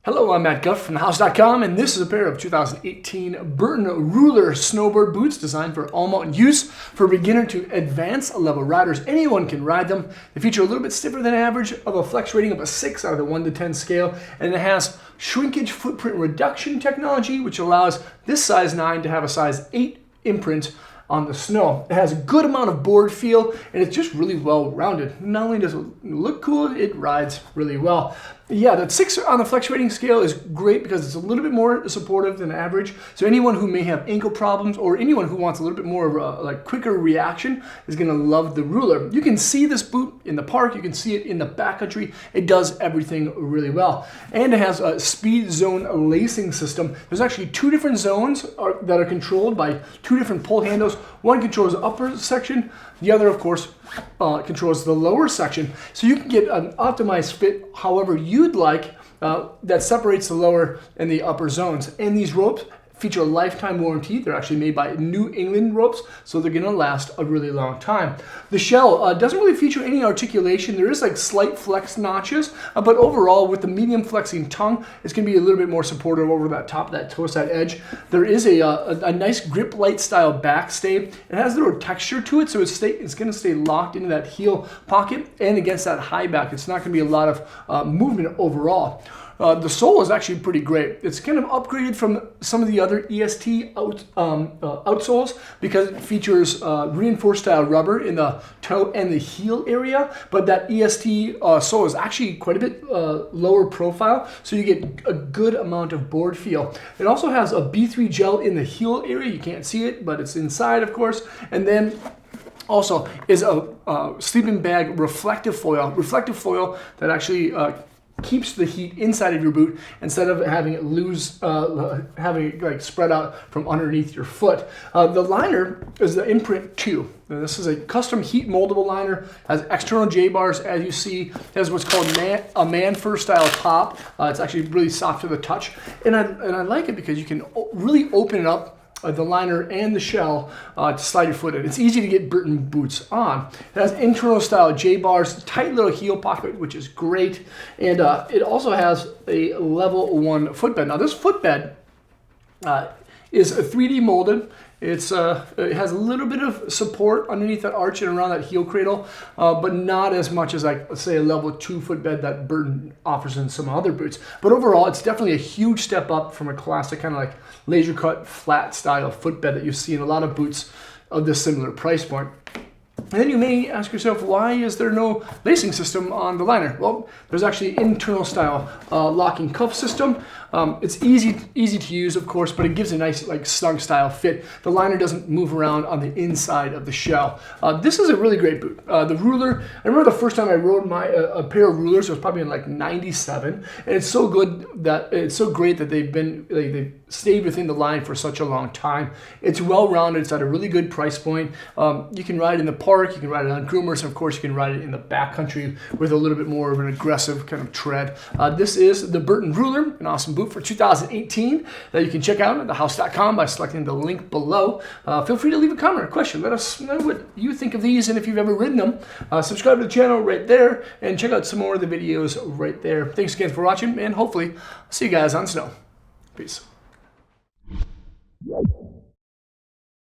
Hello, I'm Matt Guff from thehouse.com, and this is a pair of 2018 Burton Ruler Snowboard boots designed for all-mountain use for beginner to advanced level riders. Anyone can ride them. They feature a little bit stiffer than average of a flex rating of a 6 out of the 1 to 10 scale, and it has shrinkage footprint reduction technology, which allows this size 9 to have a size 8 imprint on the snow. It has a good amount of board feel, and it's just really well rounded. Not only does it look cool, it rides really well. Yeah, that 6 on the flex rating scale is great because it's a little bit more supportive than average. So anyone who may have ankle problems or anyone who wants a little bit more of a quicker reaction is gonna love the Ruler. You can see this boot in the park, you can see it in the backcountry. It does everything really well. And it has a speed zone lacing system. There's actually 2 different zones that are controlled by 2 different pull handles. One controls the upper section, the other, of course, controls the lower section. So you can get an optimized fit however you'd like that separates the lower and the upper zones. And these ropes feature a lifetime warranty. They're actually made by New England ropes, so they're gonna last a really long time. The shell doesn't really feature any articulation. There is like slight flex notches, but overall with the medium flexing tongue, it's gonna be a little bit more supportive over that top, that toe side edge. There is a nice grip light style backstay. It has a little texture to it, so it's gonna stay locked into that heel pocket and against that high back. It's not gonna be a lot of movement overall. The sole is actually pretty great. It's kind of upgraded from some of the other EST outsoles because it features reinforced style rubber in the toe and the heel area, but that EST sole is actually quite a bit lower profile, so you get a good amount of board feel. It also has a B3 gel in the heel area. You can't see it, but it's inside, of course, and then also is a sleeping bag reflective foil that actually keeps the heat inside of your boot instead of having it having it like spread out from underneath your foot. The liner is the imprint 2. Now, this is a custom heat moldable liner, has external J-bars as you see. It has what's called a man fur style top. It's actually really soft to the touch, and I like it because you can really open it up, the liner and the shell, to slide your foot in. It's easy to get Burton boots on. It has internal style J-bars, tight little heel pocket, which is great. And it also has a level 1 footbed. Now this footbed is 3D molded. It has a little bit of support underneath that arch and around that heel cradle, but not as much as, like, let's say, a level 2 footbed that Burton offers in some other boots. But overall, it's definitely a huge step up from a classic kind of like laser cut flat style footbed that you see in a lot of boots of this similar price point. And then you may ask yourself, why is there no lacing system on the liner? Well, there's actually internal style locking cuff system. It's easy to use, of course, but it gives a nice like snug style fit. The liner doesn't move around on the inside of the shell. This is a really great boot. The Ruler, I remember the first time I rode a pair of Rulers, it was probably in like '97, and it's so great that they've stayed within the line for such a long time. It's well rounded. It's at a really good price point. You can ride in the park, you can ride it on groomers, and of course you can ride it in the backcountry with a little bit more of an aggressive kind of tread. This is the Burton Ruler, an awesome boot for 2018 that you can check out at thehouse.com by selecting the link below. Feel free to leave a comment or question. Let us know what you think of these and if you've ever ridden them. Subscribe to the channel right there and check out some more of the videos right there. Thanks again for watching, and hopefully I'll see you guys on snow. Peace.